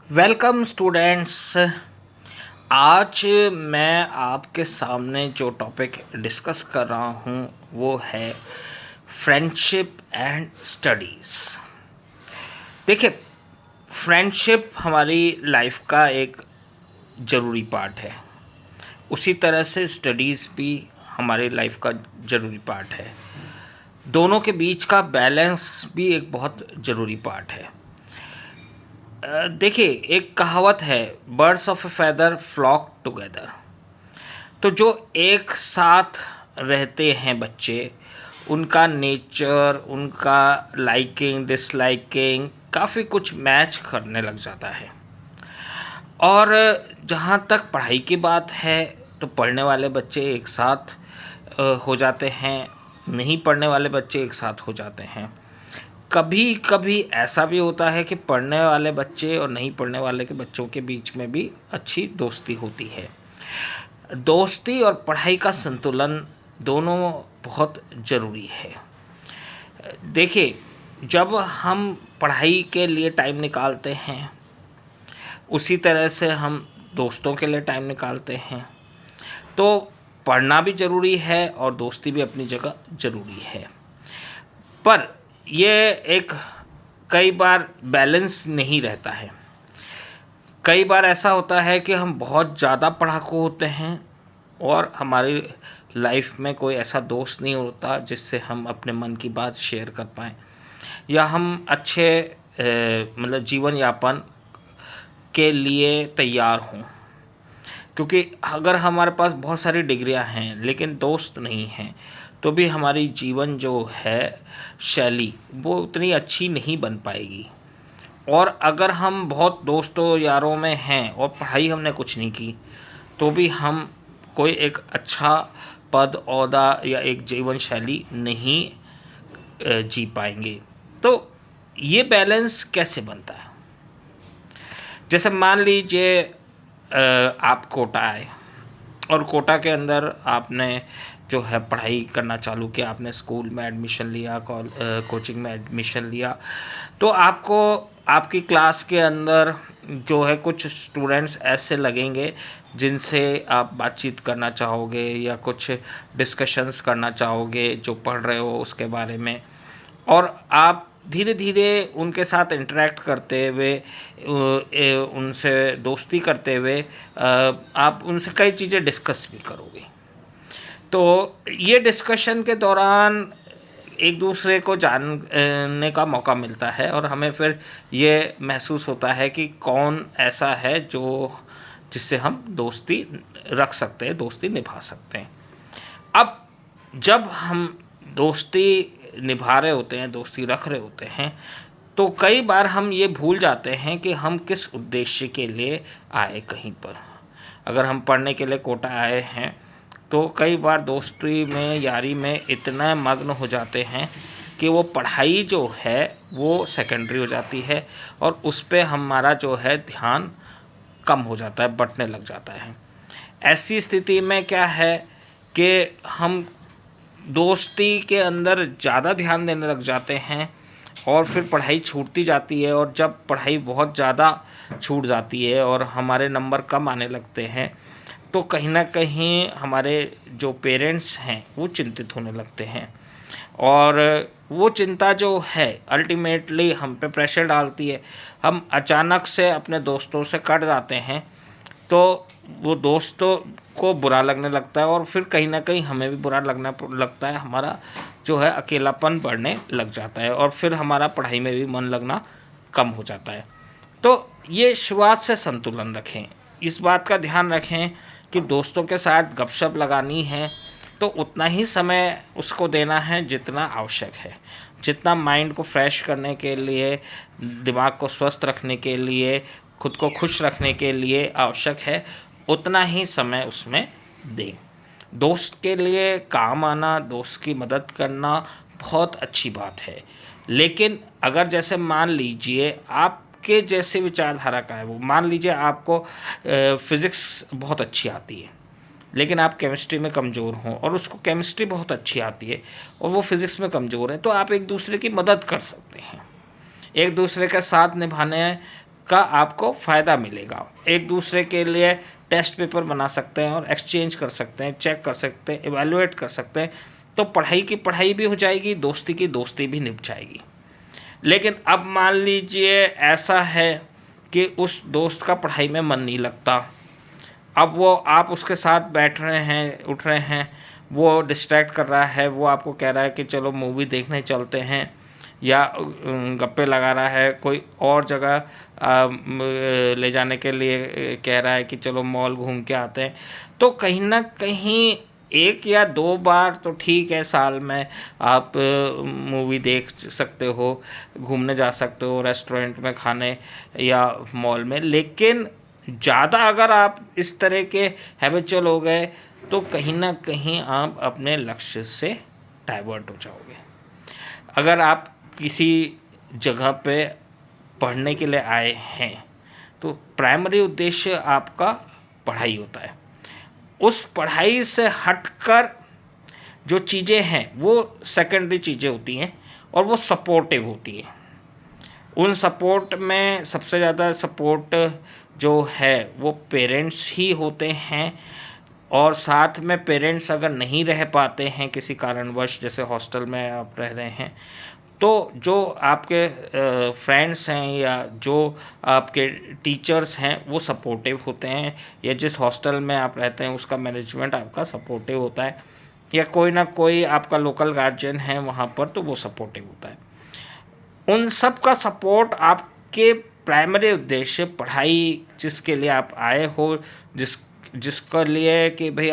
Welcome students. आज मैं आपके सामने जो टॉपिक डिस्कस कर रहा हूँ वो है फ्रेंडशिप एंड स्टडीज़। देखिए, फ्रेंडशिप हमारी लाइफ का एक ज़रूरी पार्ट है, उसी तरह से स्टडीज़ भी हमारी लाइफ का ज़रूरी पार्ट है। दोनों के बीच का बैलेंस भी एक बहुत ज़रूरी पार्ट है। देखिए, एक कहावत है, birds of a feather flock together. तो जो एक साथ रहते हैं बच्चे, उनका नेचर, उनका लाइकिंग डिसलाइकिंग काफ़ी कुछ मैच करने लग जाता है। और जहाँ तक पढ़ाई की बात है तो पढ़ने वाले बच्चे एक साथ हो जाते हैं, नहीं पढ़ने वाले बच्चे एक साथ हो जाते हैं। कभी कभी ऐसा भी होता है कि पढ़ने वाले बच्चे और नहीं पढ़ने वाले के बच्चों के बीच में भी अच्छी दोस्ती होती है। दोस्ती और पढ़ाई का संतुलन दोनों बहुत ज़रूरी है। देखिए, जब हम पढ़ाई के लिए टाइम निकालते हैं, उसी तरह से हम दोस्तों के लिए टाइम निकालते हैं। तो पढ़ना भी ज़रूरी है और दोस्ती भी अपनी जगह ज़रूरी है। पर ये एक कई बार बैलेंस नहीं रहता है। कई बार ऐसा होता है कि हम बहुत ज़्यादा पढ़ाकू होते हैं और हमारी लाइफ में कोई ऐसा दोस्त नहीं होता जिससे हम अपने मन की बात शेयर कर पाएँ, या हम अच्छे मतलब जीवन यापन के लिए तैयार हों। क्योंकि अगर हमारे पास बहुत सारी डिग्रियां हैं लेकिन दोस्त नहीं हैं, तो भी हमारी जीवन जो है शैली वो उतनी अच्छी नहीं बन पाएगी। और अगर हम बहुत दोस्तों यारों में हैं और पढ़ाई हमने कुछ नहीं की, तो भी हम कोई एक अच्छा पद ओहदा या एक जीवन शैली नहीं जी पाएंगे। तो ये बैलेंस कैसे बनता है? जैसे मान लीजिए आप कोटा आए और कोटा के अंदर आपने जो है पढ़ाई करना चालू किया, आपने स्कूल में एडमिशन लिया, कोचिंग में एडमिशन लिया। तो आपको आपकी क्लास के अंदर जो है कुछ स्टूडेंट्स ऐसे लगेंगे जिनसे आप बातचीत करना चाहोगे या कुछ डिस्कशंस करना चाहोगे जो पढ़ रहे हो उसके बारे में। और आप धीरे धीरे उनके साथ इंटरेक्ट करते हुए, उनसे दोस्ती करते हुए आप उनसे कई चीज़ें डिस्कस भी करोगे। तो ये डिस्कशन के दौरान एक दूसरे को जानने का मौका मिलता है और हमें फिर ये महसूस होता है कि कौन ऐसा है जो जिससे हम दोस्ती रख सकते हैं, दोस्ती निभा सकते हैं। अब जब हम दोस्ती निभा रहे होते हैं, दोस्ती रख रहे होते हैं, तो कई बार हम ये भूल जाते हैं कि हम किस उद्देश्य के लिए आए कहीं पर। अगर हम पढ़ने के लिए कोटा आए हैं तो कई बार दोस्ती में, यारी में इतना मग्न हो जाते हैं कि वो पढ़ाई जो है वो सेकेंडरी हो जाती है और उस पर हमारा जो है ध्यान कम हो जाता है, बंटने लग जाता है। ऐसी स्थिति में क्या है कि हम दोस्ती के अंदर ज़्यादा ध्यान देने लग जाते हैं और फिर पढ़ाई छूटती जाती है। और जब पढ़ाई बहुत ज़्यादा छूट जाती है और हमारे नंबर कम आने लगते हैं, तो कहीं ना कहीं हमारे जो पेरेंट्स हैं वो चिंतित होने लगते हैं। और वो चिंता जो है अल्टीमेटली हम पे प्रेशर डालती है। हम अचानक से अपने दोस्तों से कट जाते हैं तो वो दोस्तों को बुरा लगने लगता है और फिर कहीं ना कहीं हमें भी बुरा लगना लगता है। हमारा जो है अकेलापन बढ़ने लग जाता है और फिर हमारा पढ़ाई में भी मन लगना कम हो जाता है। तो ये शुरुआत से संतुलन रखें, इस बात का ध्यान रखें कि दोस्तों के साथ गपशप लगानी है तो उतना ही समय उसको देना है जितना आवश्यक है। जितना माइंड को फ्रेश करने के लिए, दिमाग को स्वस्थ रखने के लिए, खुद को खुश रखने के लिए आवश्यक है, उतना ही समय उसमें दें। दोस्त के लिए काम आना, दोस्त की मदद करना बहुत अच्छी बात है। लेकिन अगर जैसे मान लीजिए आपके जैसे विचारधारा का है वो, मान लीजिए आपको फिज़िक्स बहुत अच्छी आती है लेकिन आप केमिस्ट्री में कमज़ोर हों और उसको केमिस्ट्री बहुत अच्छी आती है और वो फिज़िक्स में कमज़ोर है, तो आप एक दूसरे की मदद कर सकते हैं। एक दूसरे का साथ निभाने का आपको फ़ायदा मिलेगा। एक दूसरे के लिए टेस्ट पेपर बना सकते हैं और एक्सचेंज कर सकते हैं, चेक कर सकते हैं, इवैल्यूएट कर सकते हैं। तो पढ़ाई की पढ़ाई भी हो जाएगी, दोस्ती की दोस्ती भी निभ जाएगी। लेकिन अब मान लीजिए ऐसा है कि उस दोस्त का पढ़ाई में मन नहीं लगता, अब वो आप उसके साथ बैठ रहे हैं, उठ रहे हैं, वो डिस्ट्रैक्ट कर रहा है, वो आपको कह रहा है कि चलो मूवी देखने चलते हैं, या गप्पे लगा रहा है, कोई और जगह ले जाने के लिए कह रहा है कि चलो मॉल घूम के आते हैं। तो कहीं ना कहीं 1 या 2 बार तो ठीक है, साल में आप मूवी देख सकते हो, घूमने जा सकते हो रेस्टोरेंट में खाने या मॉल में। लेकिन ज़्यादा अगर आप इस तरह के हैबिचुअल हो गए तो कहीं ना कहीं आप अपने लक्ष्य से डाइवर्ट हो जाओगे। अगर आप किसी जगह पे पढ़ने के लिए आए हैं तो प्राइमरी उद्देश्य आपका पढ़ाई होता है। उस पढ़ाई से हटकर जो चीज़ें हैं वो सेकेंडरी चीज़ें होती हैं और वो सपोर्टिव होती हैं। उन सपोर्ट में सबसे ज़्यादा सपोर्ट जो है वो पेरेंट्स ही होते हैं, और साथ में पेरेंट्स अगर नहीं रह पाते हैं किसी कारणवश, जैसे हॉस्टल में आप रह रहे हैं, तो जो आपके फ्रेंड्स हैं या जो आपके टीचर्स हैं वो सपोर्टिव होते हैं, या जिस हॉस्टल में आप रहते हैं उसका मैनेजमेंट आपका सपोर्टिव होता है, या कोई ना कोई आपका लोकल गार्जियन है वहाँ पर तो वो सपोर्टिव होता है। उन सब का सपोर्ट आपके प्राइमरी उद्देश्य पढ़ाई जिसके लिए आप आए हो, जिसके लिए कि भाई